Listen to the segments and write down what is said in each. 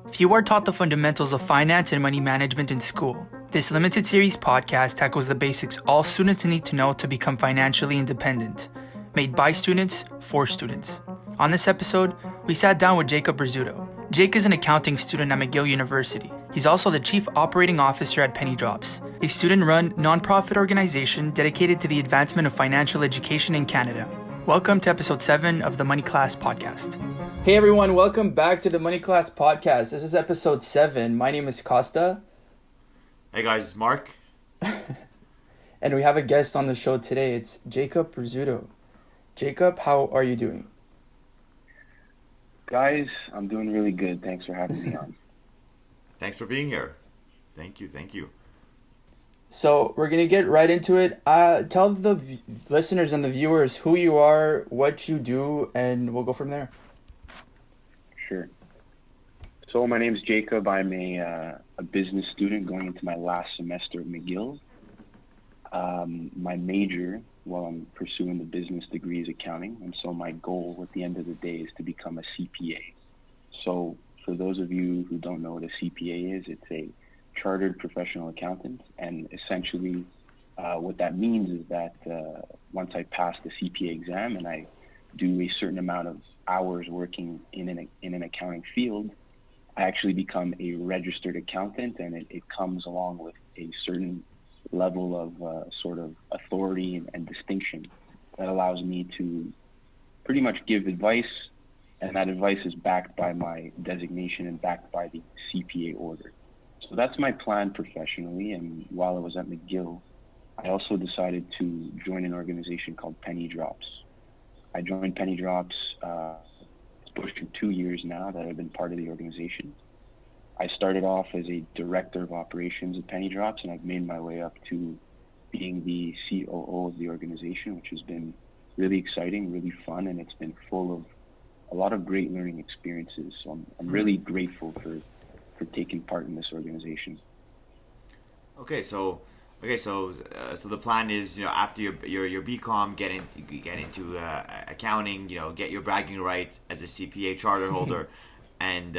Few are taught the fundamentals of finance and money management in school. This limited series podcast tackles the basics all students need to know to become financially independent. Made by students, for students. On this episode, we sat down with Jacob Rizzuto. Jake is an accounting student at McGill University. He's also the Chief Operating Officer at PennyDrops, a student-run, nonprofit organization dedicated to the advancement of financial education in Canada. Welcome to episode 7 of the Money Class Podcast. Hey everyone, welcome back to the Money Class Podcast. This is episode 7. My name is Kosta. Hey guys, it's Marc. And we have a guest on the show today. It's Jacob Rizzuto. Jacob, how are you doing? Guys, I'm doing really good. Thanks for having me on. Thanks for being here. Thank you. So we're going to get right into it. Tell the listeners and the viewers who you are, what you do, and we'll go from there. Sure. So my name's Jacob. I'm a business student going into my last semester at McGill. My major, while I'm pursuing the business degree, is accounting, and so my goal at the end of the day is to become a CPA. So for those of you who don't know what a CPA is, it's a chartered professional accountant, and essentially what that means is that once I pass the CPA exam and I do a certain amount of hours working in an accounting field, I actually become a registered accountant, and it comes along with a certain level of sort of authority and distinction that allows me to pretty much give advice, and that advice is backed by my designation and backed by the CPA order. So that's my plan professionally, and while I was at McGill, I also decided to join an organization called PennyDrops. I joined PennyDrops, it's pushing 2 years now that I've been part of the organization. I started off as a director of operations at PennyDrops, and I've made my way up to being the COO of the organization, which has been really exciting, really fun, and it's been full of a lot of great learning experiences. So I'm really grateful for taking part in this organization. So the plan is, after your BCom, get into accounting, get your bragging rights as a CPA charter holder, and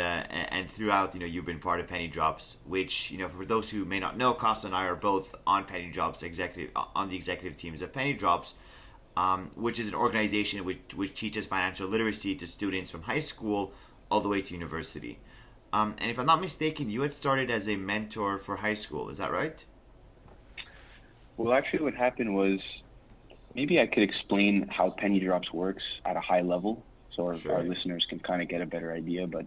throughout, you've been part of PennyDrops, which, for those who may not know, Kosta and I are both on PennyDrops on the executive teams of PennyDrops, which is an organization which teaches financial literacy to students from high school all the way to university. And if I'm not mistaken, you had started as a mentor for high school. Is that right? Well, actually what happened was, maybe I could explain how PennyDrops works at a high level so our listeners can kind of get a better idea. But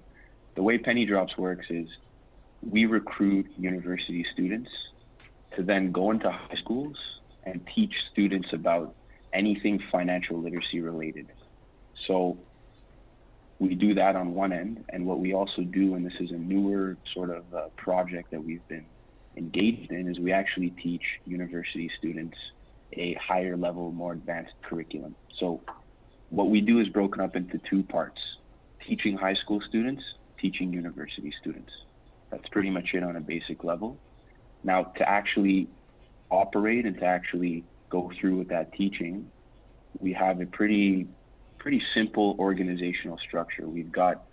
the way PennyDrops works is we recruit university students to then go into high schools and teach students about anything financial literacy related. So we do that on one end, and what we also do, and this is a newer sort of project that we've been engaged in, is we actually teach university students a higher level, more advanced curriculum. So what we do is broken up into 2 parts: teaching high school students, teaching university students. That's pretty much it on a basic level. Now, to actually operate and to actually go through with that teaching, we have a pretty simple organizational structure. We've got,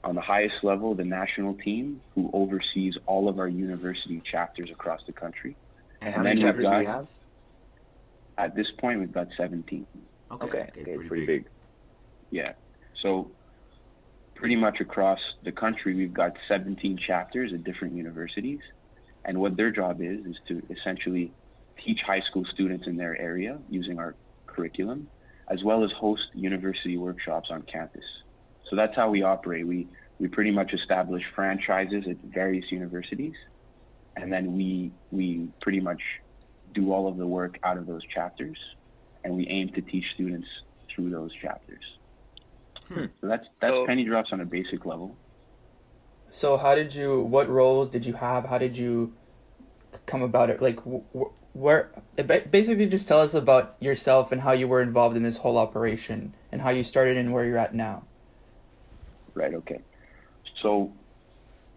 on the highest level, the national team who oversees all of our university chapters across the country. And how many chapters do we have? At this point, we've got 17. Okay, pretty big. Yeah. So pretty much across the country, we've got 17 chapters at different universities. And what their job is to essentially teach high school students in their area using our curriculum, as well as host university workshops on campus. So that's how we operate. We pretty much establish franchises at various universities, and then we pretty much do all of the work out of those chapters, and we aim to teach students through those chapters. So that's PennyDrops on a basic level. So what roles did you have? How did you come about it? Like, basically just tell us about yourself and how you were involved in this whole operation and how you started and where you're at now. Right, okay. So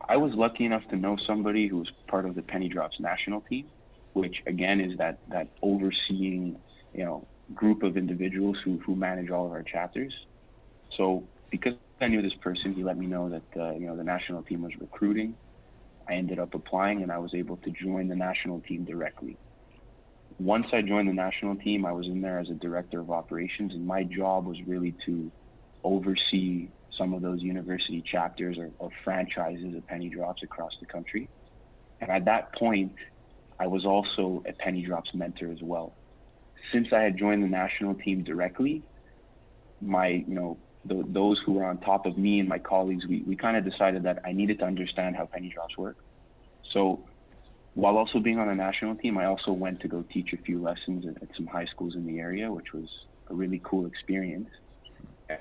I was lucky enough to know somebody who was part of the PennyDrops national team, which again is that overseeing, group of individuals who manage all of our chapters. So because I knew this person. He let me know that the national team was recruiting. I ended up applying, and I was able to join the national team directly. Once I joined the national team, I was in there as a director of operations, and my job was really to oversee some of those university chapters or franchises of PennyDrops across the country. And at that point, I was also a PennyDrops mentor as well. Since I had joined the national team directly, those who were on top of me and my colleagues, we kind of decided that I needed to understand how PennyDrops work. So while also being on the national team, I also went to go teach a few lessons at some high schools in the area, which was a really cool experience.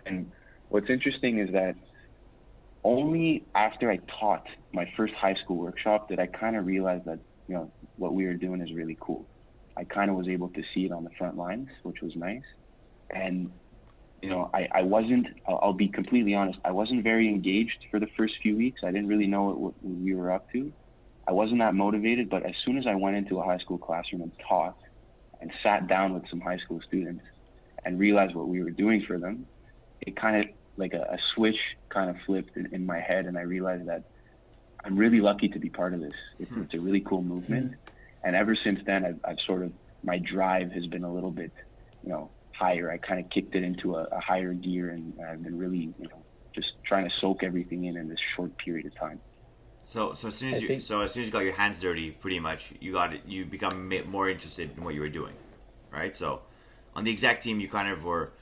And what's interesting is that only after I taught my first high school workshop did I kind of realize that, what we were doing is really cool. I kind of was able to see it on the front lines, which was nice. And, I wasn't, I'll be completely honest, I wasn't very engaged for the first few weeks. I didn't really know what we were up to. I wasn't that motivated, but as soon as I went into a high school classroom and taught and sat down with some high school students and realized what we were doing for them, it kind of like a switch kind of flipped in my head, and I realized that I'm really lucky to be part of this. It's a really cool movement. And ever since then, I've sort of, my drive has been a little bit, higher. I kind of kicked it into a higher gear, and I've been really, just trying to soak everything in this short period of time. So as soon as you got your hands dirty, pretty much you become more interested in what you were doing, right? So on the exec team, you kind of were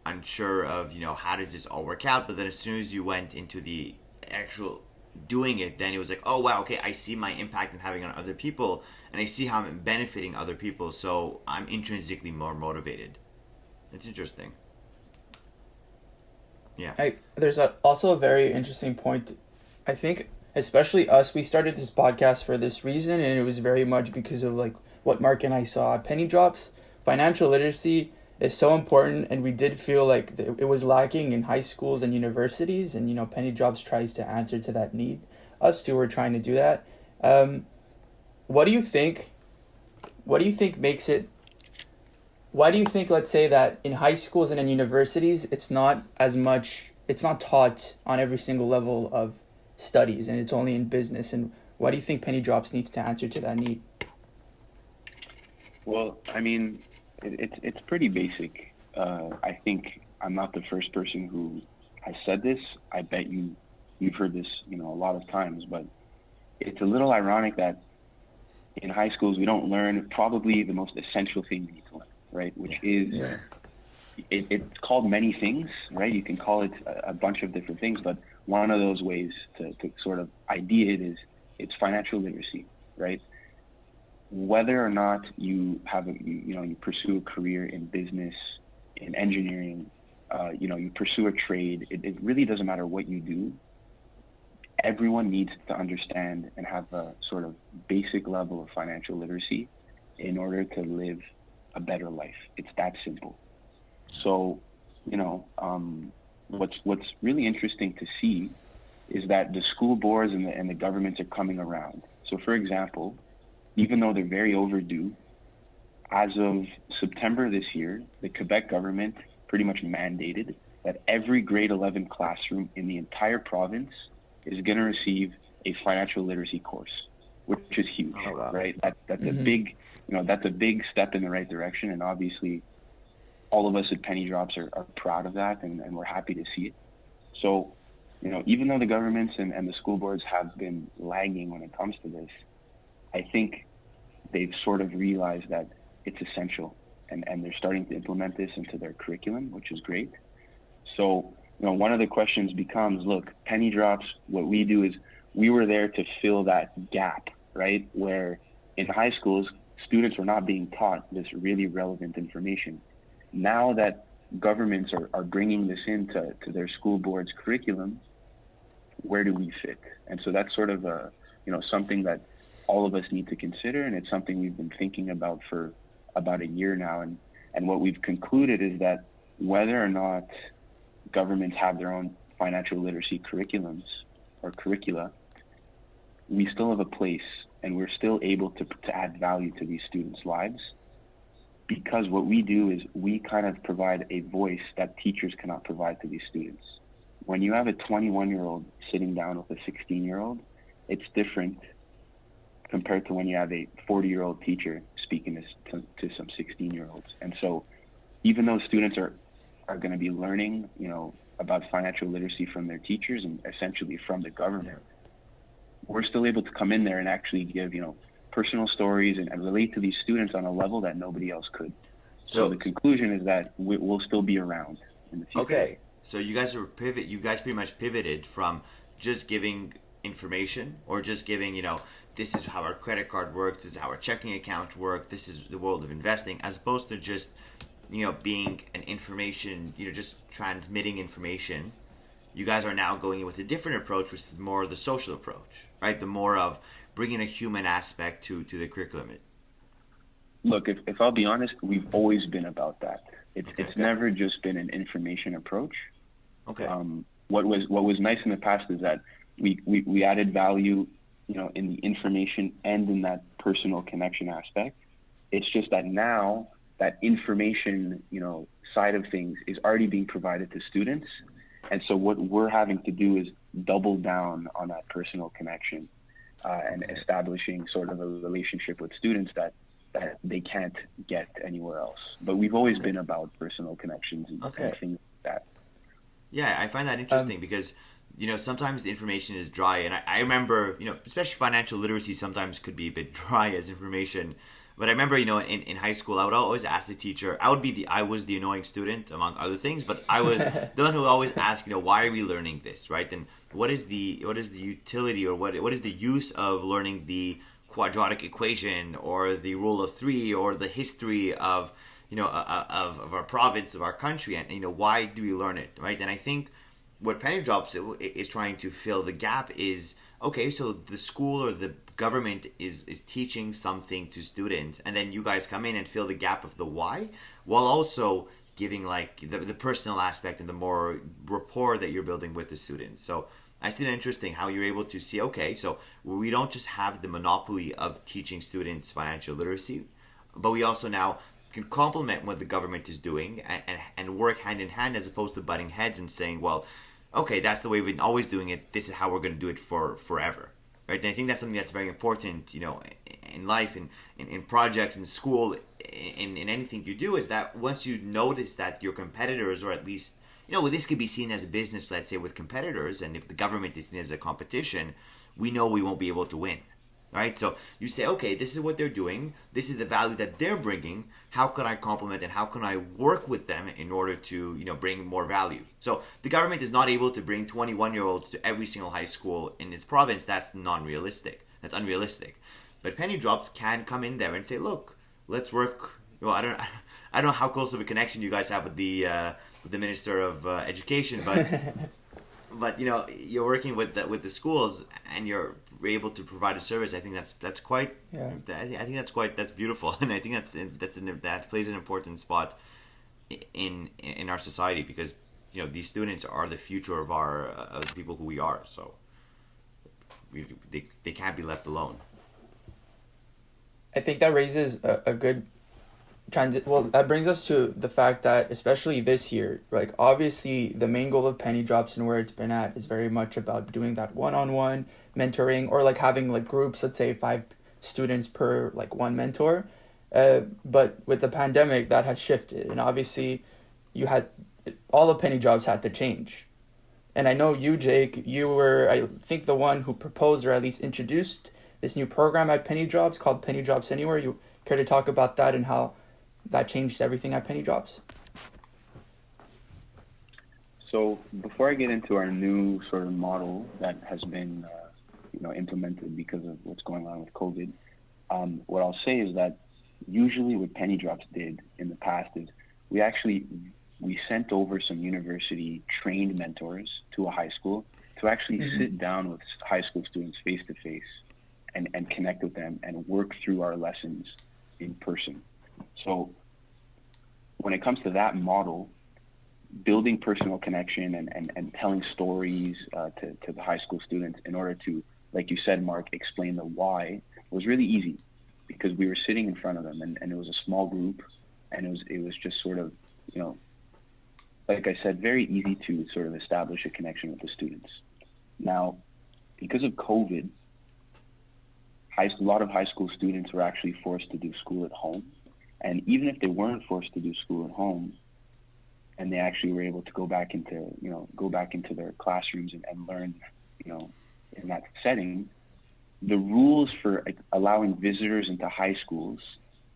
unsure of how does this all work out, but then as soon as you went into the actual doing it, then it was like, oh wow, okay, I see my impact I'm having on other people, and I see how I'm benefiting other people, so I'm intrinsically more motivated. It's interesting. Yeah. There's also a very interesting point. I think, especially us, we started this podcast for this reason, and it was very much because of like what Marc and I saw at PennyDrops. Financial literacy is so important, and we did feel like it was lacking in high schools and universities, and PennyDrops tries to answer to that need. Us too, we're trying to do that. What do you think makes it? Why do you think, let's say, that in high schools and in universities, it's not taught on every single level of studies, and it's only in business? And why do you think PennyDrops needs to answer to that need? Well, I mean, it's pretty basic. I think I'm not the first person who has said this. I bet you've heard this, a lot of times, but it's a little ironic that in high schools we don't learn probably the most essential thing we need to learn, right? Which is, it's called many things, right? You can call it a bunch of different things, but one of those ways to sort of idea it is it's financial literacy, right? Whether or not you have you pursue a career in business, in engineering, you pursue a trade, it really doesn't matter what you do. Everyone needs to understand and have a sort of basic level of financial literacy in order to live a better life. It's that simple. So, what's really interesting to see is that the school boards and the governments are coming around. So, for example, even though they're very overdue, as of September this year, the Quebec government pretty much mandated that every grade 11 classroom in the entire province is going to receive a financial literacy course, which is huge, right? That's a big, that's a big step in the right direction, and obviously, all of us at PennyDrops are proud of that, and we're happy to see it. So, even though the governments and the school boards have been lagging when it comes to this, I think they've sort of realized that it's essential, and they're starting to implement this into their curriculum, which is great. So, one of the questions becomes, look, PennyDrops, what we do is we were there to fill that gap, right? Where in high schools, students were not being taught this really relevant information. Now that governments are bringing this into their school board's curriculum, where do we fit? And so that's sort of something that all of us need to consider, and it's something we've been thinking about for about a year now. And what we've concluded is that whether or not governments have their own financial literacy curriculums or curricula, we still have a place, and we're still able to add value to these students' lives, because what we do is we kind of provide a voice that teachers cannot provide to these students. when you have a 21-year-old sitting down with a 16-year-old, it's different compared to when you have a 40-year-old teacher speaking to some 16-year-olds. And so even though students are going to be learning, about financial literacy from their teachers and essentially from the government, we're still able to come in there and actually give, personal stories and relate to these students on a level that nobody else could. So the conclusion is that we'll still be around in the future. Okay. So you guys pretty much pivoted from just giving information or just giving, this is how our credit card works, this is how our checking account works, this is the world of investing, as opposed to just, being an information, just transmitting information. You guys are now going in with a different approach, which is more the social approach, right? The more of bringing a human aspect to the curriculum. Look, if I'll be honest, we've always been about that. It's never just been an information approach. Okay. What was nice in the past is that we added value, in the information and in that personal connection aspect. It's just that now that information, side of things is already being provided to students. And so what we're having to do is double down on that personal connection and establishing sort of a relationship with students that they can't get anywhere else. But we've always been about personal connections and things like that. Yeah, I find that interesting because, sometimes the information is dry. And I remember, especially financial literacy sometimes could be a bit dry as information. But I remember, in high school, I would always ask the teacher. I was the annoying student, among other things, but I was the one who would always ask, why are we learning this, right? And what is the utility or what is the use of learning the quadratic equation or the rule of three or the history of our province, of our country, and why do we learn it, right? And I think what PennyDrops is trying to fill the gap is, okay, so the school or the government is teaching something to students, and then you guys come in and fill the gap of the why, while also giving like the personal aspect and the more rapport that you're building with the students. So I see that interesting how you're able to see, okay, so we don't just have the monopoly of teaching students financial literacy, but we also now can complement what the government is doing and work hand in hand, as opposed to butting heads and saying, well, okay, that's the way we've been always doing it, this is how we're going to do it for forever. Right? And I think that's something that's very important, in life, in projects, in school, in anything you do, is that once you notice that your competitors, or at least, this could be seen as a business, let's say, with competitors, and if the government is seen as a competition, we know we won't be able to win. Right? So you say, okay, this is what they're doing, this is the value that they're bringing, how can I complement and how can I work with them in order to, bring more value? So the government is not able to bring 21-year-olds to every single high school in its province. That's non-realistic. That's unrealistic. But PennyDrops can come in there and say, look, let's work. Well, I don't know how close of a connection you guys have with the Minister of Education, but you're working with the schools and you're able to provide a service. I think that's quite. Yeah. I think that's beautiful, and I think that plays an important spot in our society, because these students are the future of the people who we are. So they can't be left alone. I think that raises a good that brings us to the fact that, especially this year, like obviously the main goal of PennyDrops and where it's been at is very much about doing that one-on-one mentoring, or like having like groups, let's say 5 students per like one mentor. But with the pandemic, that has shifted, and obviously all of PennyDrops had to change. And I know you, Jake, you were, I think, the one who proposed or at least introduced this new program at PennyDrops called PennyDrops Anywhere. You care to talk about that and how that changed everything at PennyDrops? So before I get into our new sort of model that has been implemented because of what's going on with COVID, what I'll say is that usually what PennyDrops did in the past is we sent over some university trained mentors to a high school to actually sit down with high school students face to face and connect with them and work through our lessons in person. So when it comes to that model, building personal connection and telling stories to the high school students in order to, like you said, Marc, explain the why was really easy, because we were sitting in front of them and it was a small group, and it was just sort of, like I said, very easy to sort of establish a connection with the students. Now, because of COVID, a lot of high school students were actually forced to do school at home. And even if they weren't forced to do school at home, and they actually were able to go back into their classrooms and learn, in that setting, the rules for allowing visitors into high schools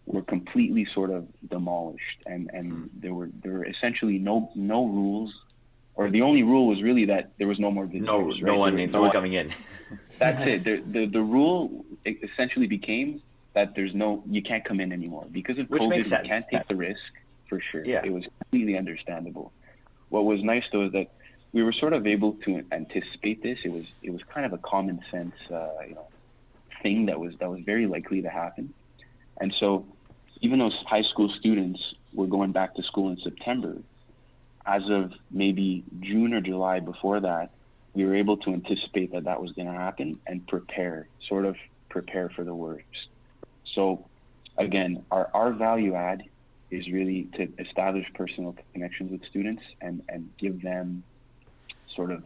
were completely sort of demolished, and there were essentially no rules, or the only rule was really that there was no more visitors. No one coming in. That's it. The rule essentially became that you can't come in anymore because of COVID. Makes sense. You can't take the risk, for sure. Yeah. It was completely understandable. What was nice though is that we were sort of able to anticipate this. It was kind of a common sense, thing that was very likely to happen. And so, even though high school students were going back to school in September, as of maybe June or July before that, we were able to anticipate that was going to happen and prepare for the worst. So, again, our value add is really to establish personal connections with students and give them sort of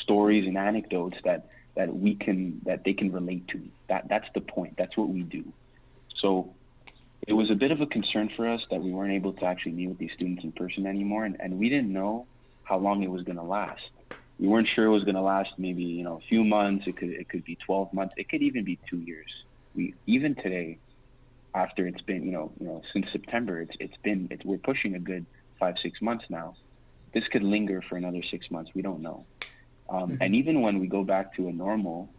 stories and anecdotes that they can relate to. That's the point. That's what we do. So it was a bit of a concern for us that we weren't able to actually meet with these students in person anymore, and we didn't know how long it was going to last. We weren't sure it was going to last maybe a few months. It could be 12 months. It could even be 2 years. Even today, after it's been since September, we're pushing a good 5-6 months now. This could linger for another 6 months. We don't know. And even when we go back to a normal,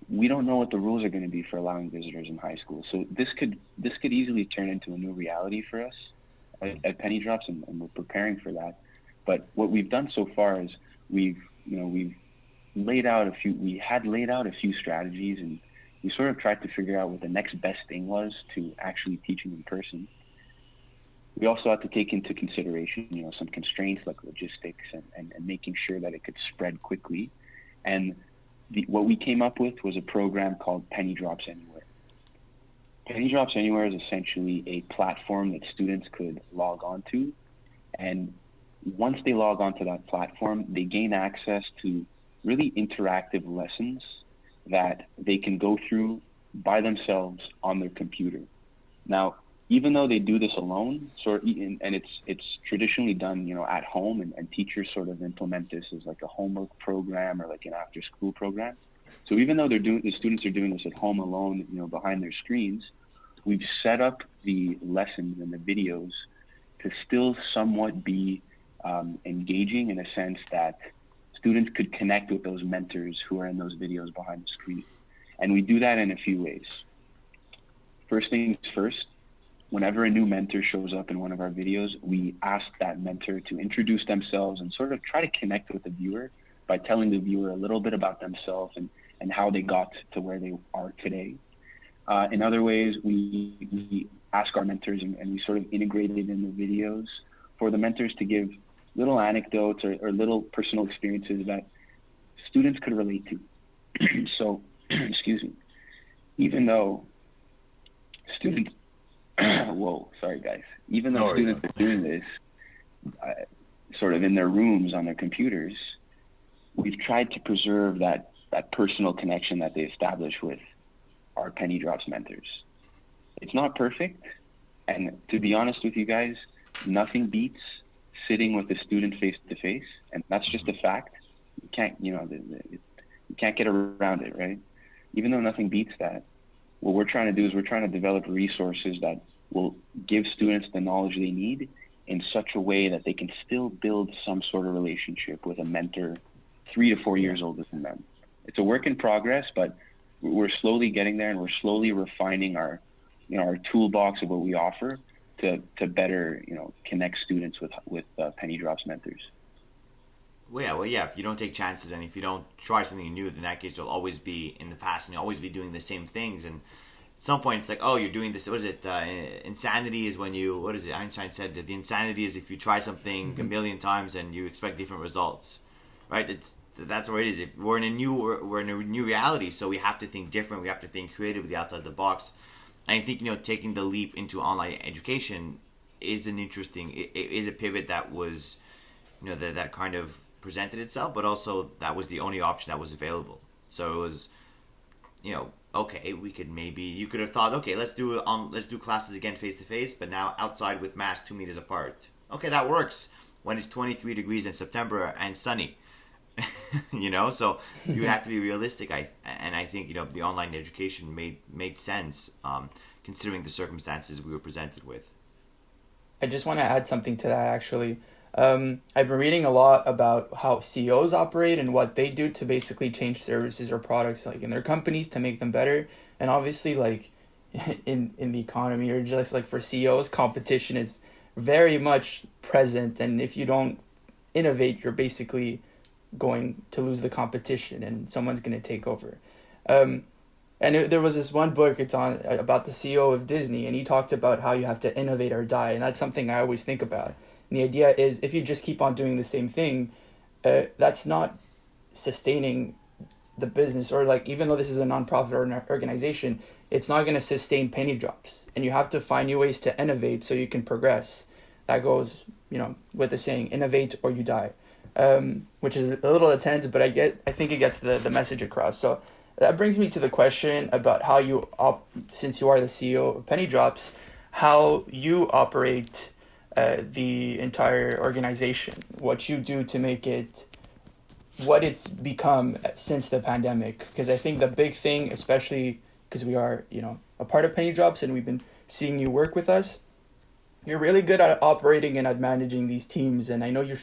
we don't know what the rules are going to be for allowing visitors in high school. So this could easily turn into a new reality for us at PennyDrops, and we're preparing for that. But what we've done so far is we had laid out a few strategies, and we sort of tried to figure out what the next best thing was to actually teaching in person. We also had to take into consideration, some constraints like logistics and making sure that it could spread quickly. And what we came up with was a program called PennyDrops Anywhere. PennyDrops Anywhere is essentially a platform that students could log on to. And once they log on to that platform, they gain access to really interactive lessons that they can go through by themselves on their computer. Now, even though they do this alone, and it's traditionally done, at home, and teachers sort of implement this as like a homework program or like an after-school program. So even though the students are doing this at home alone, behind their screens, we've set up the lessons and the videos to still somewhat be engaging in a sense that students could connect with those mentors who are in those videos behind the screen. And we do that in a few ways. First things first, whenever a new mentor shows up in one of our videos, we ask that mentor to introduce themselves and sort of try to connect with the viewer by telling the viewer a little bit about themselves and how they got to where they are today. In other ways, we ask our mentors and we sort of integrate it in the videos for the mentors to give little anecdotes or little personal experiences that students could relate to. So, excuse me, even though students, even though students are doing this sort of in their rooms on their computers, we've tried to preserve that personal connection that they establish with our PennyDrops mentors. It's not perfect, and to be honest with you guys, nothing beats sitting with a student face to face, and that's just a fact. You can't get around it, right? Even though nothing beats that, what we're trying to do is we're trying to develop resources that will give students the knowledge they need in such a way that they can still build some sort of relationship with a mentor 3 to 4 years older than them. It's a work in progress, but we're slowly getting there, and we're slowly refining our toolbox of what we offer to better, connect students with PennyDrops mentors. Well, yeah. If you don't take chances and if you don't try something new, then in that case you'll always be in the past and you'll always be doing the same things. And at some point it's like, oh, you're doing this. What is it? Insanity is when you. What is it? Einstein said that the insanity is if you try something a million times and you expect different results, right? That's where it is. If we're in a new reality, so we have to think different. We have to think creatively outside the box. And I think taking the leap into online education is an interesting. It is a pivot that was that kind of presented itself, but also that was the only option that was available. So it was, okay, we could maybe, you could have thought, okay, let's do classes again face to face, but now outside with masks 2 meters apart. Okay, that works when it's 23 degrees in September and sunny. So you have to be realistic. I think the online education made sense, considering the circumstances we were presented with. I just want to add something to that, actually. I've been reading a lot about how CEOs operate and what they do to basically change services or products like in their companies to make them better. And obviously, like in the economy, or just like for CEOs, competition is very much present. And if you don't innovate, you're basically going to lose the competition and someone's going to take over. There was this one book, it's on about the CEO of Disney, and he talked about how you have to innovate or die. And that's something I always think about. And the idea is if you just keep on doing the same thing, that's not sustaining the business, or like, even though this is a nonprofit organization, it's not going to sustain PennyDrops. And you have to find new ways to innovate so you can progress. That goes, with the saying, innovate or you die, which is a little intense, but I think it gets the message across. So that brings me to the question about how you, since you are the CEO of PennyDrops, how you operate the entire organization, what you do to make it what it's become since the pandemic. Because I think the big thing, especially because we are, a part of PennyDrops and we've been seeing you work with us, you're really good at operating and at managing these teams. And I know you're,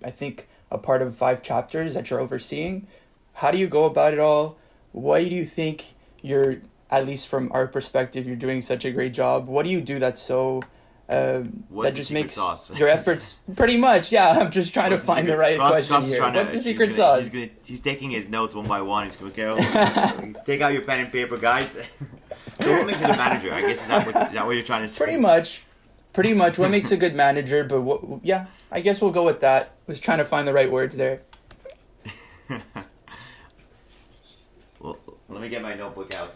I think, a part of 5 chapters that you're overseeing. How do you go about it all? Why do you think you're, at least from our perspective, you're doing such a great job? What do you do that's so that just makes sauce? Your efforts pretty much? Yeah, I'm just trying to find the right question here. What's the secret sauce? He's taking his notes one by one. He's going to go, take out your pen and paper, guys. So what makes a good manager? I guess is that what you're trying to say? Pretty much what makes a good manager, but I guess we'll go with that. I was trying to find the right words there. Well, let me get my notebook out.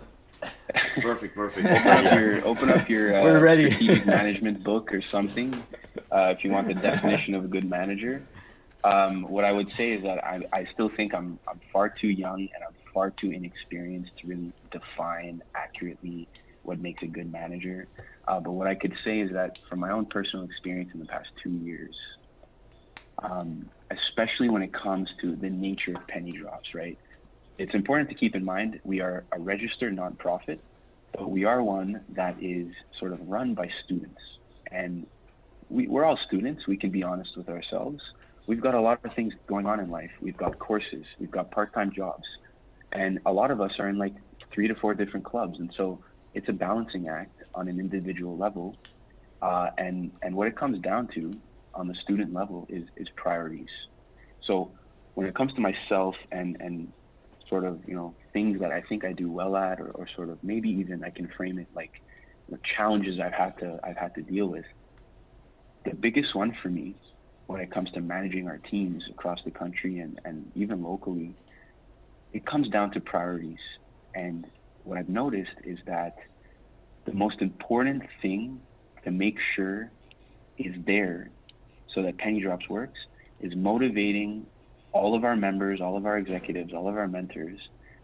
Perfect. Open up your We're ready. Strategic management book or something, if you want the definition of a good manager. What I would say is that I still think I'm far too young and I'm far too inexperienced to really define accurately what makes a good manager. But what I could say is that from my own personal experience in the past 2 years, especially when it comes to the nature of PennyDrops, right? It's important to keep in mind we are a registered nonprofit, but we are one that is sort of run by students. And we're all students. We can be honest with ourselves. We've got a lot of things going on in life. We've got courses. We've got part-time jobs. And a lot of us are in like 3 to 4 different clubs. And so it's a balancing act on an individual level. And what it comes down to on the student level is priorities. So when it comes to myself and sort of, things that I think I do well at, or sort of maybe even I can frame it like the challenges I've had to deal with. The biggest one for me when it comes to managing our teams across the country and even locally, it comes down to priorities. And what I've noticed is that the most important thing to make sure is there so that PennyDrops works is motivating all of our members, all of our executives, all of our mentors,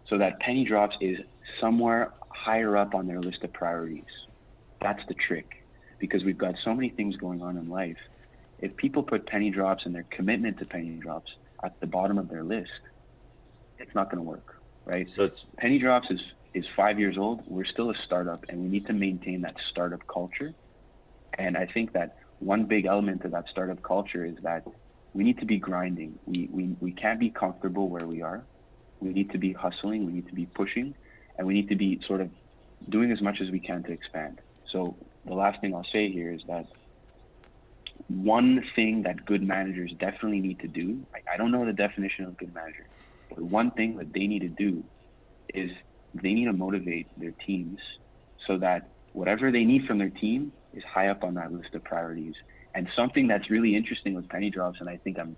so that PennyDrops is somewhere higher up on their list of priorities. That's the trick, because we've got so many things going on in life. If people put PennyDrops and their commitment to PennyDrops at the bottom of their list, it's not going to work, right? So it's PennyDrops is 5 years old. We're still a startup, and we need to maintain that startup culture. And I think that one big element of that startup culture is that we need to be grinding. We can't be comfortable where we are. We need to be hustling. We need to be pushing, and we need to be sort of doing as much as we can to expand. So the last thing I'll say here is that one thing that good managers definitely need to do, I don't know the definition of a good manager, but one thing that they need to do is they need to motivate their teams so that whatever they need from their team is high up on that list of priorities. And something that's really interesting with PennyDrops, and I think I'm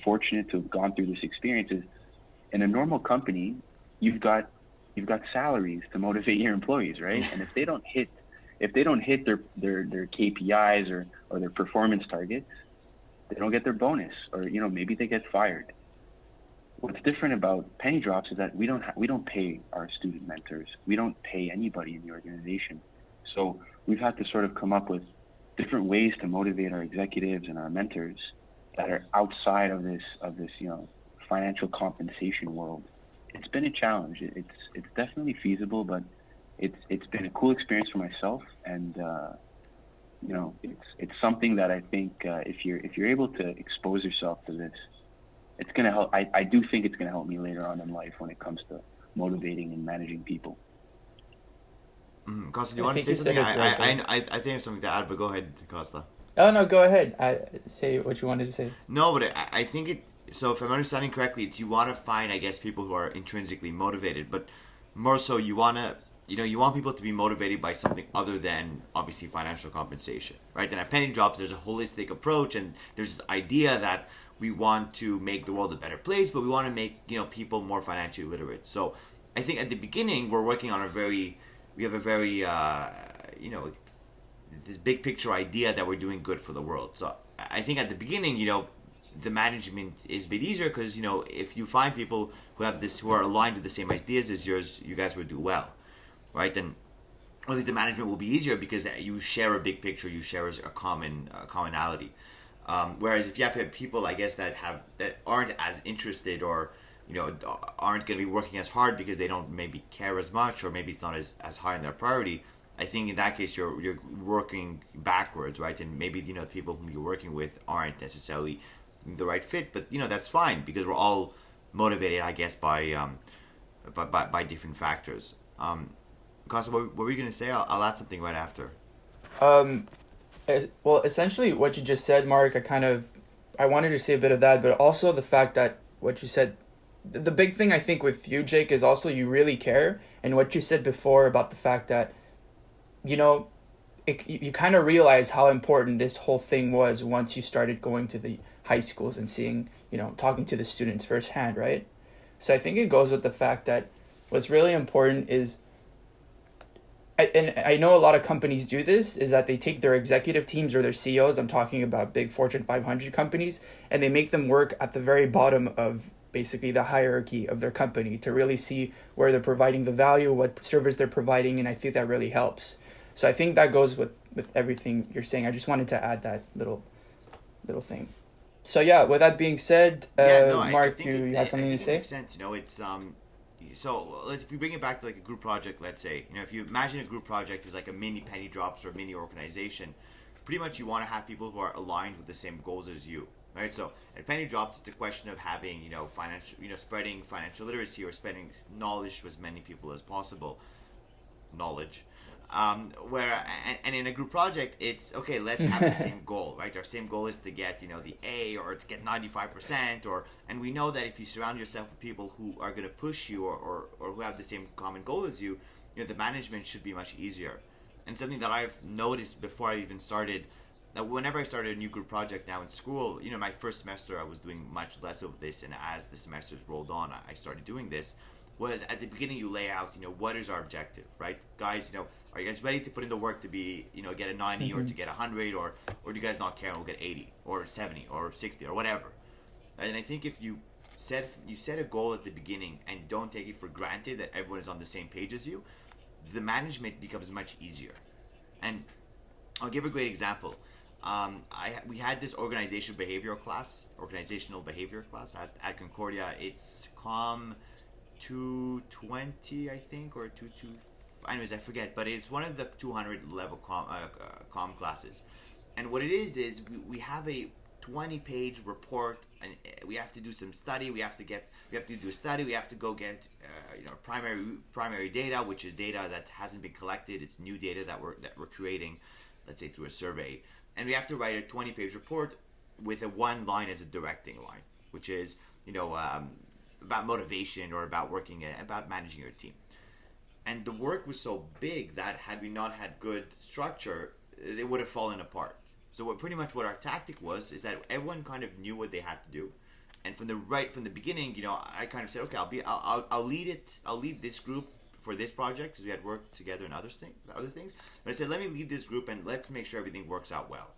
fortunate to have gone through this experience, is in a normal company, you've got salaries to motivate your employees, right? And if they don't hit their KPIs or their performance targets, they don't get their bonus, or maybe they get fired. What's different about PennyDrops is that we don't pay our student mentors. We don't pay anybody in the organization. So we've had to sort of come up with different ways to motivate our executives and our mentors that are outside of this financial compensation world. It's been a challenge. It's definitely feasible, but it's been a cool experience for myself, and it's something that I think if you're able to expose yourself to this, it's gonna help. I do think it's gonna help me later on in life when it comes to motivating and managing people. Kosta, do you want to say something? I think I have something to add, but go ahead, Kosta. Oh no, go ahead. Say what you wanted to say. No, but I think it. So if I'm understanding correctly, it's you want to find, I guess, people who are intrinsically motivated, but more so you want to, you want people to be motivated by something other than obviously financial compensation, right? And at PennyDrops, there's a holistic approach, and there's this idea that we want to make the world a better place, but we want to make people more financially literate. So I think at the beginning we're working on we have a very this big picture idea that we're doing good for the world. So I think at the beginning, the management is a bit easier because if you find people who are aligned with the same ideas as yours, you guys would do well, right? And at least the management will be easier because you share a big picture, you share a commonality. Whereas if you have people, I guess, that aren't as interested, or aren't going to be working as hard because they don't maybe care as much, or maybe it's not as high in their priority, I think in that case you're working backwards, right? And maybe the people whom you're working with aren't necessarily the right fit, but that's fine because we're all motivated, I guess, by different factors. Kosta, what were you going to say? I'll add something right after. Well, essentially what you just said, Marc, I wanted to say a bit of that, but also the fact that what you said, the big thing I think with you, Jake, is also you really care, and what you said before about the fact that you kind of realize how important this whole thing was once you started going to the high schools and seeing, talking to the students firsthand, right? So I think it goes with the fact that what's really important is, and I know a lot of companies do this, is that they take their executive teams or their CEOs, I'm talking about big Fortune 500 companies, and they make them work at the very bottom of basically the hierarchy of their company to really see where they're providing the value, what service they're providing, and I think that really helps. So I think that goes with everything you're saying. I just wanted to add that little thing. So yeah, with that being said, Marc, you had something to say? It makes sense. It's so if we bring it back to like a group project, let's say, if you imagine a group project is like a mini PennyDrops or a mini organization, pretty much you want to have people who are aligned with the same goals as you, right? So at PennyDrops, it's a question of having financial, spreading financial literacy or spreading knowledge to as many people as possible. And in a group project, it's okay, let's have the same goal, right? Our same goal is to get the A, or to get 95%, and we know that if you surround yourself with people who are going to push you or who have the same common goal as you, the management should be much easier. And something that I've noticed before I even started, that whenever I started a new group project now in school, my first semester I was doing much less of this, and as the semesters rolled on, I started doing this. Was at the beginning you lay out, what is our objective, right? Guys, are you guys ready to put in the work to be, get a 90 or to get 100, or do you guys not care and we'll get 80 or 70 or 60 or whatever? And I think if you set a goal at the beginning and don't take it for granted that everyone is on the same page as you, the management becomes much easier. And I'll give a great example. We had this organizational behavior class at Concordia. It's COM 220, I think, or 22. Anyways, I forget, but it's one of the 200 level com classes. And what it is we have a 20-page report, and we have to do some study. We have to do a study. We have to go get primary data, which is data that hasn't been collected. It's new data that we're creating, let's say through a survey. And we have to write a 20-page report with a one line as a directing line, which is about motivation or about about managing your team. And the work was so big that had we not had good structure, it would have fallen apart. So pretty much what our tactic was is that everyone kind of knew what they had to do, and from the beginning, I kind of said, okay, I'll lead it. I'll lead this group for this project because we had worked together in other things. But I said, let me lead this group and let's make sure everything works out well.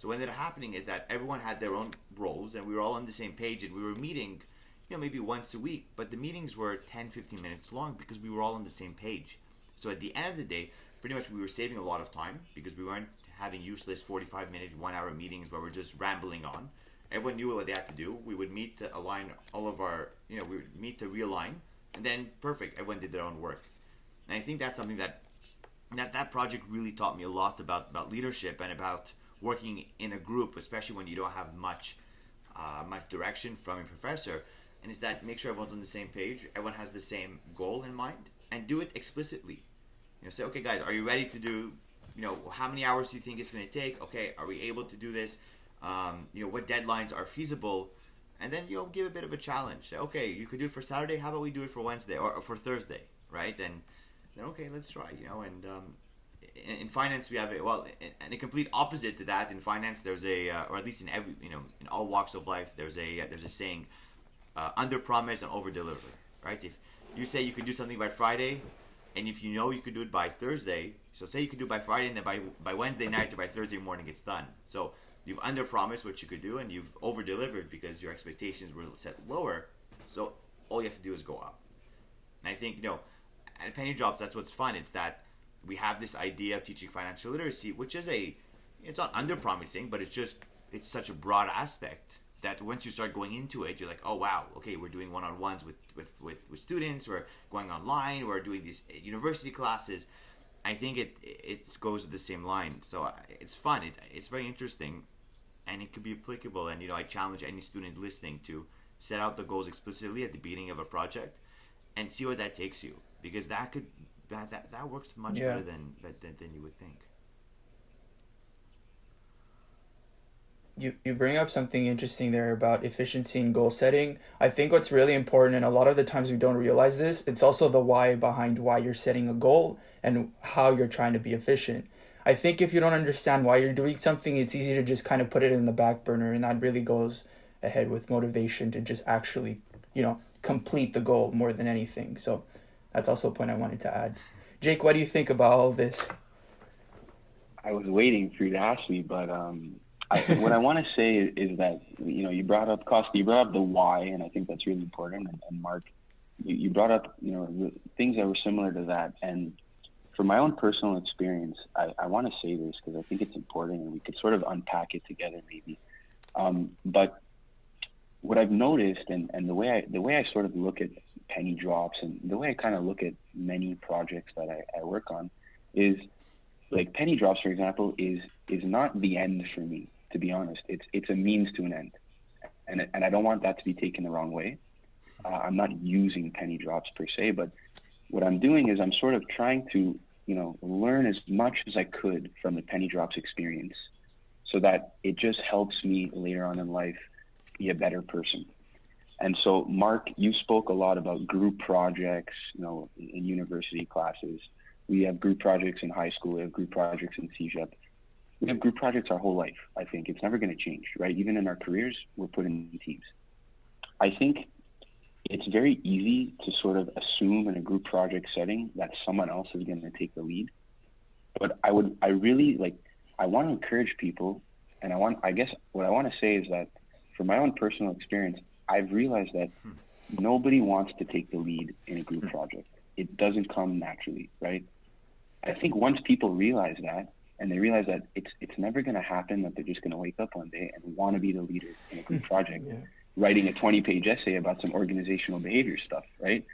So what ended up happening is that everyone had their own roles, and we were all on the same page, and we were meeting, maybe once a week, but the meetings were 10, 15 minutes long because we were all on the same page. So at the end of the day, pretty much we were saving a lot of time because we weren't having useless 45-minute, 1-hour meetings where we're just rambling on. Everyone knew what they had to do. We would meet to align all of our, we would meet to realign, and then perfect, everyone did their own work. And I think that's something that project really taught me a lot about leadership and about working in a group, especially when you don't have much direction from a professor. And is that make sure everyone's on the same page, everyone has the same goal in mind, and do it explicitly. Say, okay, guys, are you ready to do, how many hours do you think it's going to take? Okay, are we able to do this? What deadlines are feasible? And then, give a bit of a challenge. Say, okay, you could do it for Saturday. How about we do it for Wednesday or for Thursday, right? And then, okay, let's try, and in finance we have and a complete opposite to that. In finance, there's or at least in every, in all walks of life, there's a saying, under promise and over deliver, right? If you say you could do something by Friday, and if you could do it by Thursday, so say you could do it by Friday, and then by Wednesday night or by Thursday morning it's done. So you've under promised what you could do, and you've over delivered because your expectations were set lower. So all you have to do is go up. And I think at PennyDrops, that's what's fun. It's that we have this idea of teaching financial literacy, which is it's not under promising, but it's such a broad aspect that once you start going into it, you're like, oh wow, okay, we're doing one-on-ones with students, we're going online, we're doing these university classes. I think it goes to the same line. So it's fun, it's very interesting, and it could be applicable. And I challenge any student listening to set out the goals explicitly at the beginning of a project and see where that takes you, because that works much better than you would think. You bring up something interesting there about efficiency and goal setting. I think what's really important, and a lot of the times we don't realize this, it's also the why behind why you're setting a goal and how you're trying to be efficient. I think if you don't understand why you're doing something, it's easy to just kind of put it in the back burner, and that really goes ahead with motivation to just actually, complete the goal more than anything. So that's also a point I wanted to add. Jake, what do you think about all this? I was waiting for you to ask me, but what I want to say is that, you brought up, Kosta, you brought up the why, and I think that's really important. And Marc, you brought up, things that were similar to that. And from my own personal experience, I want to say this because I think it's important, and we could sort of unpack it together maybe. But what I've noticed, and the way I sort of look at PennyDrops, and the way I kind of look at many projects that I work on, is like PennyDrops, for example, is not the end for me. To be honest, it's a means to an end, and I don't want that to be taken the wrong way. I'm not using PennyDrops per se, but what I'm doing is I'm sort of trying to learn as much as I could from the PennyDrops experience, so that it just helps me later on in life be a better person. And so, Marc, you spoke a lot about group projects, in university classes. We have group projects in high school. We have group projects in CEGEP. We have group projects our whole life. I think it's never going to change, right? Even in our careers, we're put in teams. I think it's very easy to sort of assume in a group project setting that someone else is going to take the lead. But I want to encourage people, and I guess what I want to say is that from my own personal experience, I've realized that nobody wants to take the lead in a group project. It doesn't come naturally, right? I think once people realize that, and they realize that it's never going to happen that they're just going to wake up one day and want to be the leader in a group project, writing a 20-page essay about some organizational behavior stuff, right?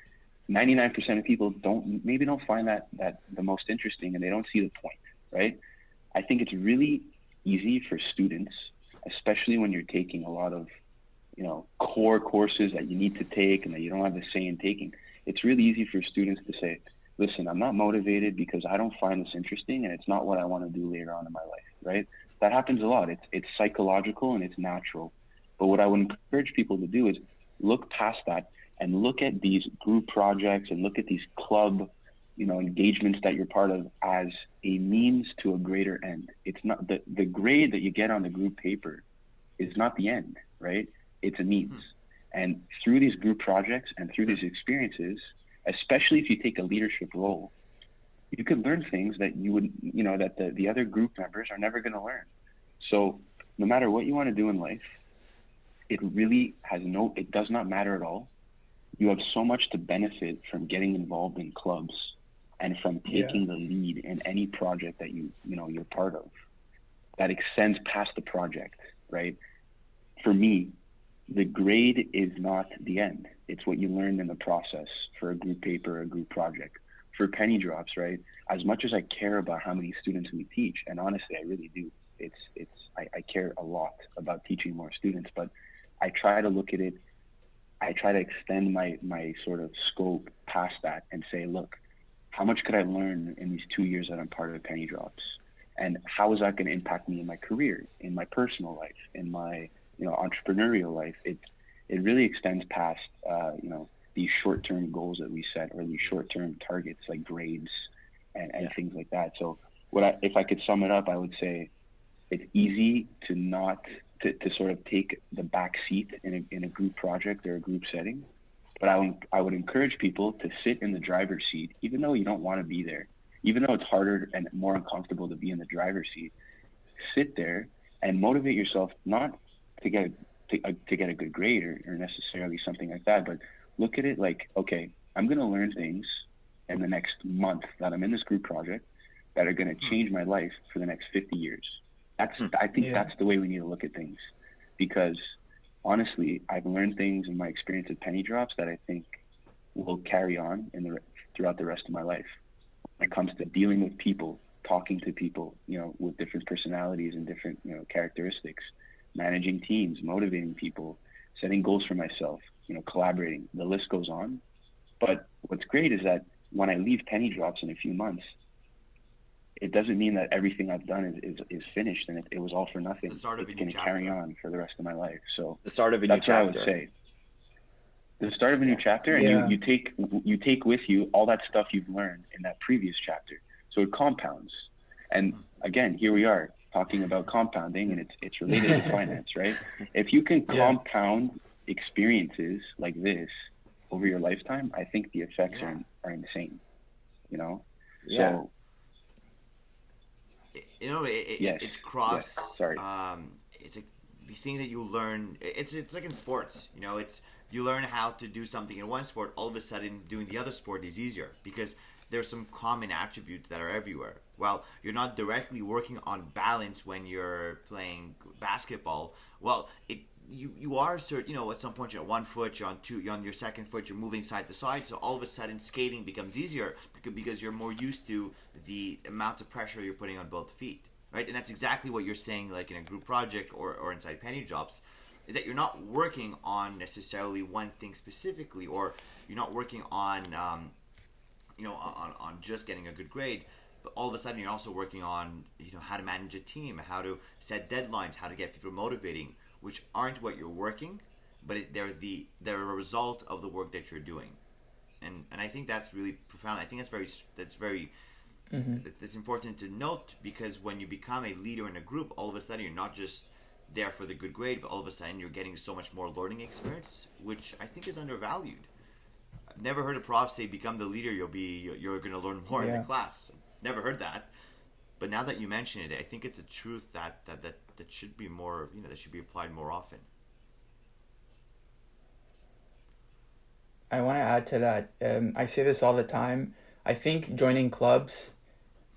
99% of people don't find that the most interesting, and they don't see the point, right? I think it's really easy for students, especially when you're taking a lot of core courses that you need to take and that you don't have the say in taking. It's really easy for students to say, listen, I'm not motivated because I don't find this interesting, and it's not what I want to do later on in my life, right? That happens a lot. It's psychological and it's natural. But what I would encourage people to do is look past that and look at these group projects and look at these club, engagements that you're part of as a means to a greater end. It's not the grade that you get on the group paper is not the end, right? It's a means. And through these group projects and through these experiences, especially if you take a leadership role, you could learn things that you would, that the other group members are never going to learn. So no matter what you want to do in life, it does not matter at all. You have so much to benefit from getting involved in clubs and from taking the lead in any project that you're part of that extends past the project, right? For me, the grade is not the end. It's what you learn in the process for a group paper, a group project. For PennyDrops, right? As much as I care about how many students we teach, and honestly, I really do. I care a lot about teaching more students, but I try to look at it. I try to extend my sort of scope past that and say, look, how much could I learn in these 2 years that I'm part of PennyDrops? And how is that going to impact me in my career, in my personal life, in my entrepreneurial life? It really extends past these short-term goals that we set, or these short-term targets like grades and things like that. So if I could sum it up, I would say it's easy to sort of take the back seat in a group project or a group setting. But I would encourage people to sit in the driver's seat, even though you don't want to be there, even though it's harder and more uncomfortable to be in the driver's seat. Sit there and motivate yourself, not to get a good grade or necessarily something like that, but look at it like, okay, I'm going to learn things in the next month that I'm in this group project that are going to change my life for the next 50 years. I think that's the way we need to look at things, because honestly, I've learned things in my experience at PennyDrops that I think will carry on throughout the rest of my life. When it comes to dealing with people, talking to people, with different personalities and different, characteristics, managing teams, motivating people, setting goals for myself, collaborating, the list goes on. But what's great is that when I leave PennyDrops in a few months, it doesn't mean that everything I've done is finished and it was all for nothing. It's going to carry on for the rest of my life. So the start of a new chapter. That's what I would say. The start of a new chapter, and you take with you all that stuff you've learned in that previous chapter. So it compounds. And again, here we are talking about compounding, and it's related to finance, right? If you can compound experiences like this over your lifetime, I think the effects are insane. Yeah. So it's cross. Yes. Sorry. It's like these things that you learn. It's like in sports. It's you learn how to do something in one sport. All of a sudden, doing the other sport is easier because there's some common attributes that are everywhere. While you're not directly working on balance when you're playing basketball, well, you are at some point you're at 1 foot, you're on your second foot, you're moving side to side. So all of a sudden, skating becomes easier because you're more used to the amount of pressure you're putting on both feet, right? And that's exactly what you're saying, like in a group project or inside PennyDrops, is that you're not working on necessarily one thing specifically, or you're not working on on just getting a good grade. But all of a sudden, you're also working on how to manage a team, how to set deadlines, how to get people motivating, which aren't what you're working, but they're a result of the work that you're doing, and I think that's really profound. I think that's very it's important to note, because when you become a leader in a group, all of a sudden you're not just there for the good grade, but all of a sudden you're getting so much more learning experience, which I think is undervalued. I've never heard a prof say, "Become the leader, you're going to learn more in the class." Never heard that. But now that you mention it, I think it's a truth that should be more, that should be applied more often. I want to add to that. I say this all the time. I think joining clubs,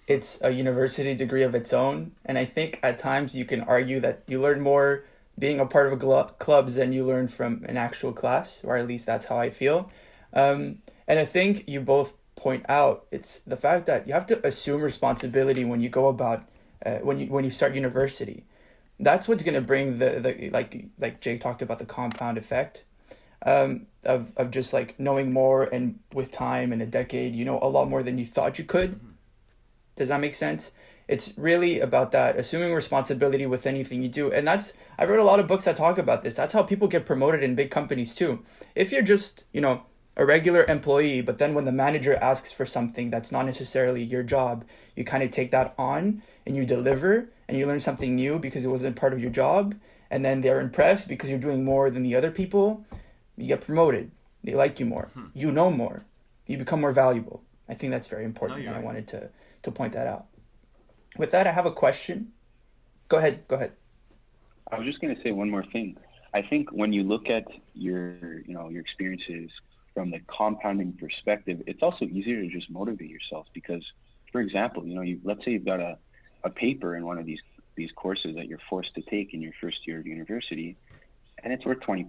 it's a university degree of its own. And I think at times you can argue that you learn more being a part of clubs than you learn from an actual class, or at least that's how I feel. And I think you both point out, it's the fact that you have to assume responsibility when you go about when you start university. That's what's going to bring the like Jake talked about, the compound effect of just like knowing more, and with time in a decade you know a lot more than you thought you could. Does that make sense? It's really about that, assuming responsibility with anything you do. And I've read a lot of books that talk about this. That's how people get promoted in big companies too. If you're just a regular employee, but then when the manager asks for something that's not necessarily your job, you kind of take that on and you deliver, and you learn something new because it wasn't part of your job, and then they're impressed because you're doing more than the other people. You get promoted. They like you more. You know more. You become more valuable. I think that's very important, and I wanted to point that out. With that, I have a question. Go ahead. I was just going to say one more thing. I think when you look at your experiences from the compounding perspective, it's also easier to just motivate yourself because, for example, let's say you've got a paper in one of these courses that you're forced to take in your first year of university, and it's worth 20%.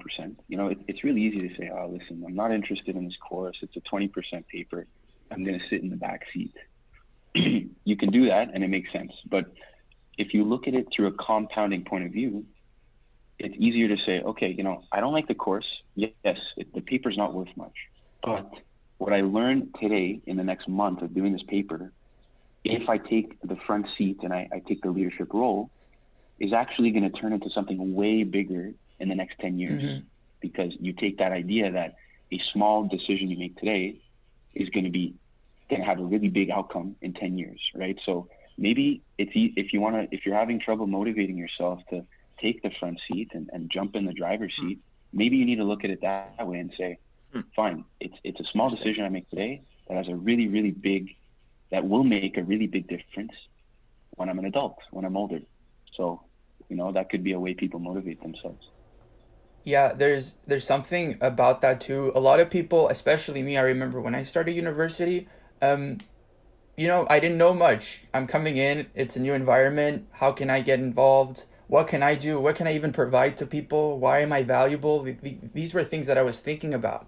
It's really easy to say, oh, listen, I'm not interested in this course. It's a 20% paper. I'm going to sit in the back seat. You can do that, and it makes sense. But if you look at it through a compounding point of view, it's easier to say, okay, I don't like the course. Yes, the paper's not worth much. But what I learned today in the next month of doing this paper, if I take the front seat and I take the leadership role, is actually going to turn into something way bigger in the next 10 years. Mm-hmm. Because you take that idea that a small decision you make today is going to have a really big outcome in 10 years, right? So maybe if you're having trouble motivating yourself to take the front seat and jump in the driver's seat, maybe you need to look at it that way and say, fine, it's a small decision I make today that has a really, really big, that will make a really big difference when I'm an adult, when I'm older. So, that could be a way people motivate themselves. Yeah, there's something about that too. A lot of people, especially me, I remember when I started university, I didn't know much. I'm coming in, it's a new environment. How can I get involved? What can I do? What can I even provide to people? Why am I valuable? These were things that I was thinking about.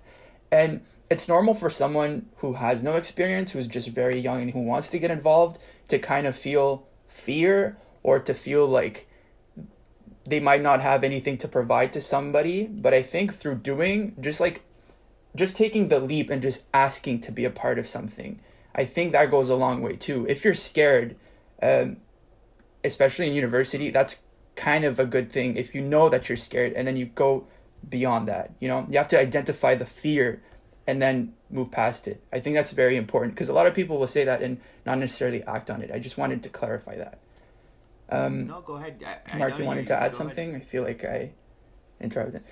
And it's normal for someone who has no experience, who's just very young and who wants to get involved, to kind of feel fear or to feel like they might not have anything to provide to somebody. But I think through doing, just taking the leap and just asking to be a part of something, I think that goes a long way too. If you're scared, especially in university, that's kind of a good thing. If you know that you're scared and then you go beyond that, you have to identify the fear and then move past it. I think that's very important because a lot of people will say that and not necessarily act on it. I just wanted to clarify that. No, go ahead. Marc, you wanted to add something? Ahead. I feel like I interrupted.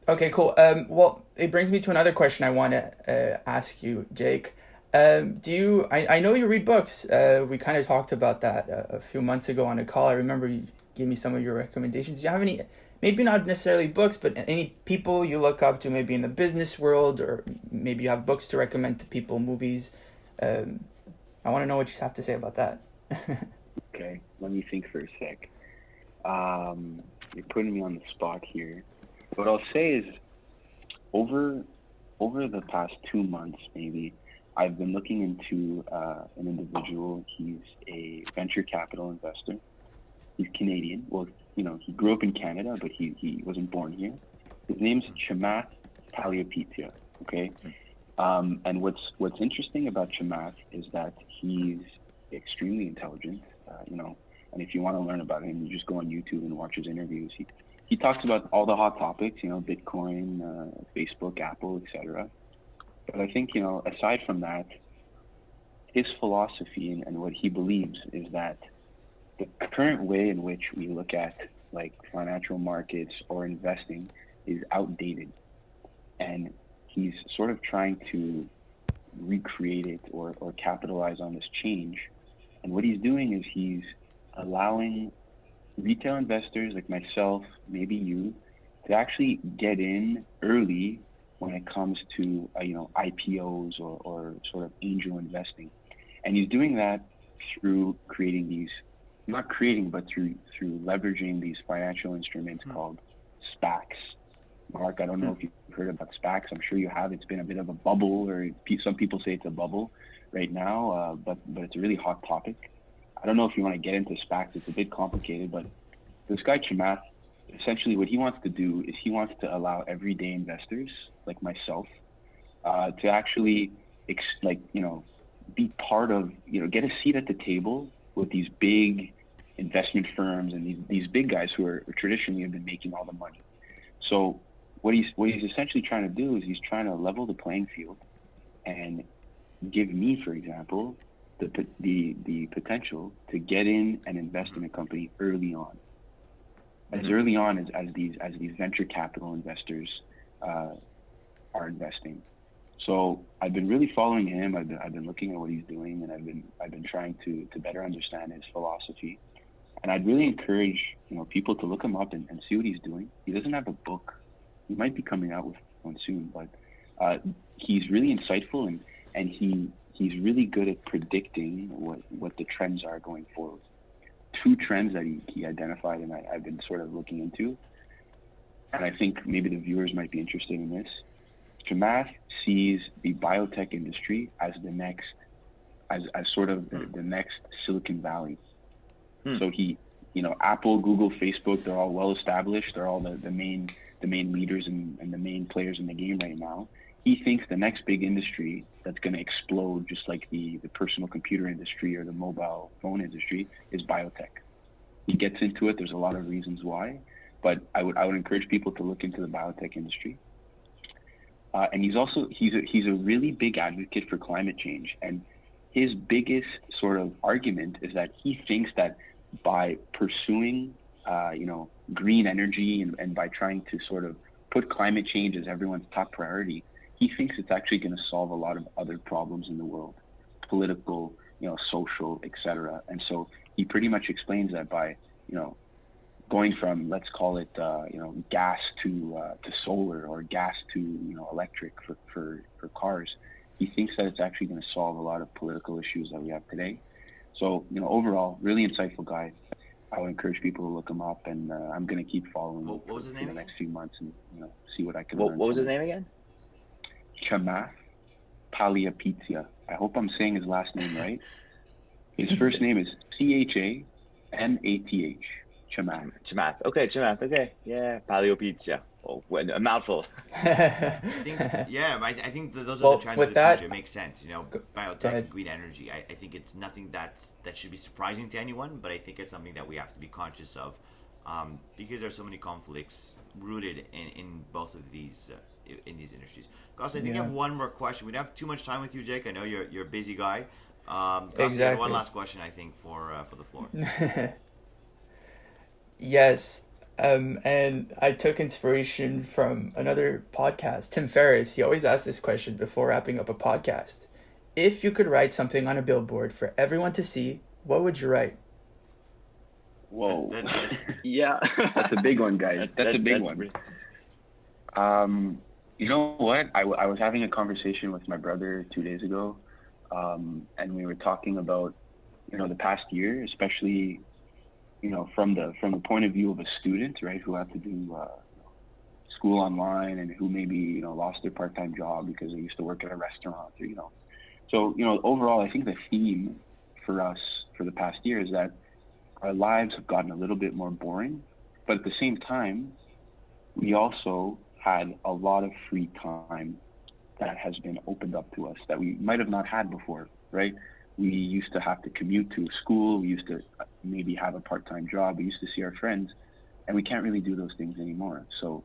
Okay, cool. Well, it brings me to another question I want to ask you, Jake. I know you read books. We kind of talked about that a few months ago on a call. I remember you gave me some of your recommendations. Do you have any, maybe not necessarily books, but any people you look up to maybe in the business world, or maybe you have books to recommend to people, movies? I want to know what you have to say about that. Okay, let me think for a sec. You're putting me on the spot here. What I'll say is over the past 2 months, maybe, I've been looking into an individual. He's a venture capital investor. He's Canadian. Well, he grew up in Canada, but he wasn't born here. His name's Chamath Palihapitiya, okay? And what's interesting about Chamath is that he's extremely intelligent, and if you want to learn about him, you just go on YouTube and watch his interviews. He talks about all the hot topics, Bitcoin, Facebook, Apple, etc. But I think, aside from that, his philosophy and what he believes is that the current way in which we look at like financial markets or investing is outdated. And he's sort of trying to recreate it or capitalize on this change. And what he's doing is he's allowing retail investors like myself, maybe you, to actually get in early when it comes to IPOs or sort of angel investing. And he's doing that through creating these, not creating, but through leveraging these financial instruments called SPACs. Marc, I don't know if you've heard about SPACs. I'm sure you have. It's been a bit of a bubble, or some people say it's a bubble right now, but it's a really hot topic. I don't know if you want to get into SPACs. It's a bit complicated, but this guy Chamath, essentially what he wants to do is he wants to allow everyday investors like myself to actually be part of, get a seat at the table with these big investment firms and these big guys who are traditionally have been making all the money. So what he's essentially trying to do is he's trying to level the playing field and give me, for example, the potential to get in and invest in a company early on, as early on as these venture capital investors are investing. So I've been really following him. I've been looking at what he's doing, and I've been trying to better understand his philosophy. And I'd really encourage, people to look him up and see what he's doing. He doesn't have a book. He might be coming out with one soon, but he's really insightful, and he's really good at predicting what the trends are going forward. Two trends that he identified and I've been sort of looking into, and I think maybe the viewers might be interested in this. Chamath sees the biotech industry as the next, as sort of the next Silicon Valley. So Apple, Google, Facebook, they're all well established. They're all the main leaders and the main players in the game right now. He thinks the next big industry that's going to explode, just like the personal computer industry or the mobile phone industry, is biotech. He gets into it. There's a lot of reasons why, but I would encourage people to look into the biotech industry. And he's a really big advocate for climate change. And his biggest sort of argument is that he thinks that by pursuing, green energy and by trying to sort of put climate change as everyone's top priority, he thinks it's actually going to solve a lot of other problems in the world, political, social, etc. And so he pretty much explains that by, going from, let's call it, gas to solar, or gas to, electric for cars, he thinks that it's actually going to solve a lot of political issues that we have today. So, overall, really insightful guy. I would encourage people to look him up, and I'm going to keep following him what was his for name the again? next few months and, see what I can learn. What was his name again? Chamath Palihapitiya. I hope I'm saying his last name right. His first name is Chamath. Chamath. Chamath. Okay, Chamath. Okay. Yeah. Palihapitiya. Oh, a mouthful. I think those are the trends of the future. It makes sense, biotech, green energy. I think it's nothing that should be surprising to anyone, but I think it's something that we have to be conscious of, because there's so many conflicts rooted in both of these in these industries. Kosta, I think I have one more question. We don't have too much time with you, Jake. I know you're a busy guy. Kosta, Exactly. one last question, I think, for the floor. Yes. And I took inspiration from another podcast, Tim Ferriss. He always asks this question before wrapping up a podcast. If you could write something on a billboard for everyone to see, what would you write? Whoa. Yeah. That's a big one, guys. That's a big one. You know what? I was having a conversation with my brother 2 days ago, and we were talking about, the past year, especially, from the point of view of a student, right, who had to do school online, and who maybe, lost their part-time job because they used to work at a restaurant, or, So, overall, I think the theme for us for the past year is that our lives have gotten a little bit more boring, but at the same time, we also had a lot of free time that has been opened up to us that we might have not had before, right? We used to have to commute to school. We used to maybe have a part-time job. We used to see our friends, and we can't really do those things anymore. So,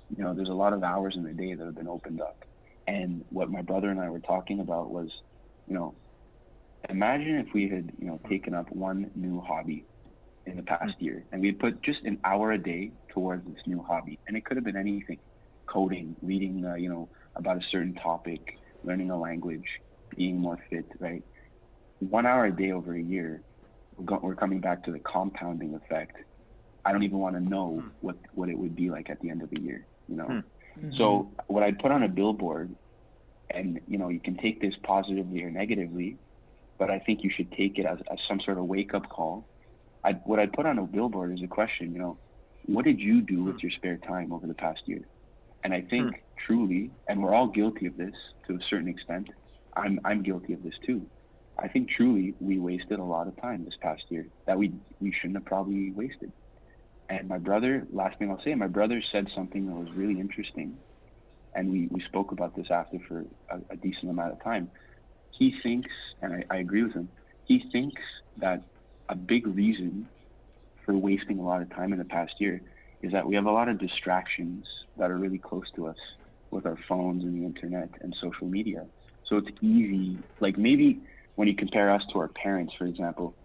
there's a lot of hours in the day that have been opened up. And what my brother and I were talking about was, imagine if we had, taken up one new hobby in the past year, and we put just an hour a day towards this new hobby. And it could have been anything: coding, reading, about a certain topic, learning a language, being more fit, right? 1 hour a day over a year, we're coming back to the compounding effect. I don't even want to know what it would be like at the end of the year, Mm-hmm. So what I'd put on a billboard, and, you can take this positively or negatively, but I think you should take it as some sort of wake-up call. What I'd put on a billboard is a question, what did you do with your spare time over the past year? And I think truly, and we're all guilty of this to a certain extent, I'm guilty of this too. I think truly we wasted a lot of time this past year that we shouldn't have probably wasted. And my brother, last thing I'll say, my brother said something that was really interesting, and we spoke about this after for a decent amount of time. He thinks, and I agree with him, he thinks that a big reason for wasting a lot of time in the past year is that we have a lot of distractions that are really close to us with our phones and the internet and social media. So it's easy, like maybe when you compare us to our parents, for example,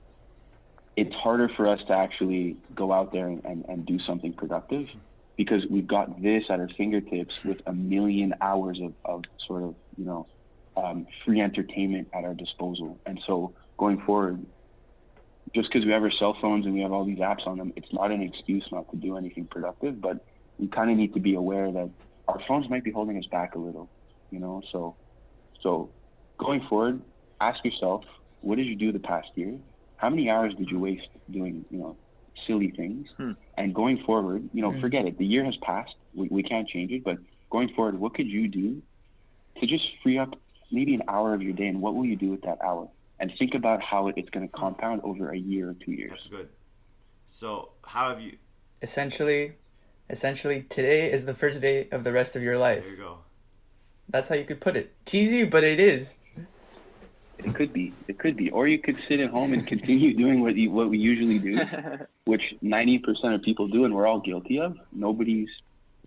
it's harder for us to actually go out there and do something productive because we've got this at our fingertips with a million hours of sort of, free entertainment at our disposal. And so going forward, just because we have our cell phones and we have all these apps on them, it's not an excuse not to do anything productive, but we kind of need to be aware that our phones might be holding us back a little, you know? So going forward, ask yourself, what did you do the past year? How many hours did you waste doing, you know, silly things? And going forward, you know, forget it. The year has passed. We can't change it, but going forward, what could you do to just free up maybe an hour of your day, and what will you do with that hour? And think about how it's going to compound over a year or 2 years. That's good. So how have you... Essentially, today is the first day of the rest of your life. There you go. That's how you could put it. Cheesy, but it is. It could be. Or you could sit at home and continue doing what we usually do, which 90% of people do, and we're all guilty of. Nobody's,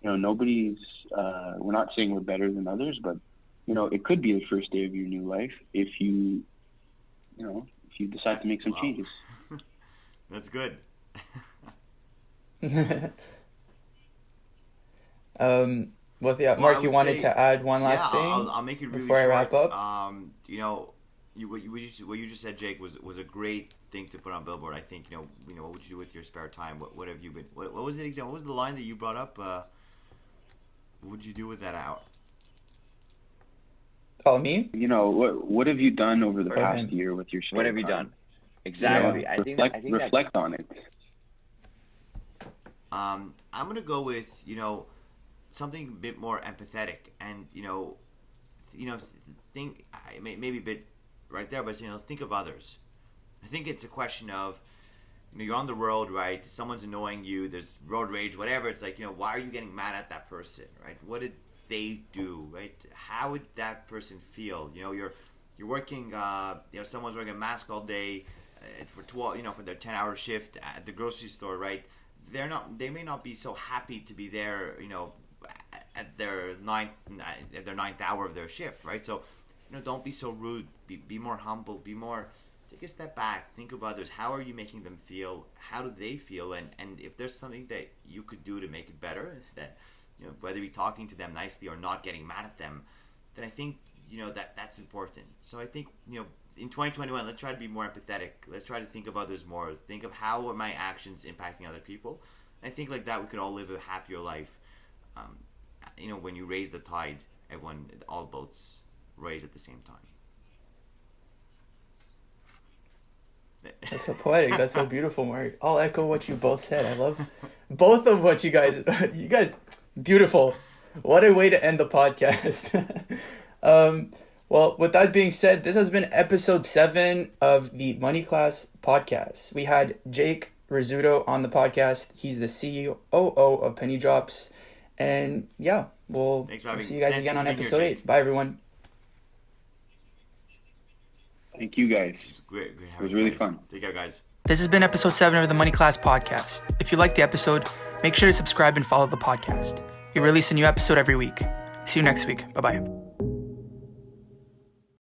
we're not saying we're better than others, but, you know, it could be the first day of your new life if you decide to make some changes. That's good. Well, yeah, Marc, you wanted to add one last thing? I'll make it really before short. I wrap up. What you just said, Jake, was a great thing to put on Billboard. I think what would you do with your spare time? What have you been? What was it exactly? What was the line that you brought up? What would you do with that hour? Oh, me? You know, what have you done over the past year with your spare What have you time? done? Exactly. Yeah, I think reflect on it. I'm gonna go with something a bit more empathetic, and think maybe a bit right there, but think of others. I think it's a question of you're on the road, right? Someone's annoying you. There's road rage, whatever. It's like why are you getting mad at that person, right? What did they do, right? How would that person feel? You're working. Someone's wearing a mask all day for 12. For their 10-hour shift at the grocery store, right? They may not be so happy to be there. At their ninth hour of their shift, right? So, don't be so rude. Be more humble. Take a step back. Think of others. How are you making them feel? How do they feel? And if there's something that you could do to make it better, that whether you're talking to them nicely or not getting mad at them, then I think that's important. So I think in 2021, let's try to be more empathetic. Let's try to think of others more. Think of how are my actions impacting other people. And I think like that we could all live a happier life. When you raise the tide, all boats raise at the same time. That's so poetic. That's so beautiful, Marc. I'll echo what you both said. I love both of what you guys, beautiful. What a way to end the podcast. Well, with that being said, this has been episode 7 of the Money Class podcast. We had Jake Rizzuto on the podcast. He's the CEO of PennyDrops. And yeah, we'll see you guys again on episode 8. Bye, everyone. Thank you, guys. It was great. It was really fun. Take care, guys. This has been episode 7 of the Money Class podcast. If you liked the episode, make sure to subscribe and follow the podcast. We release a new episode every week. See you next week. Bye-bye.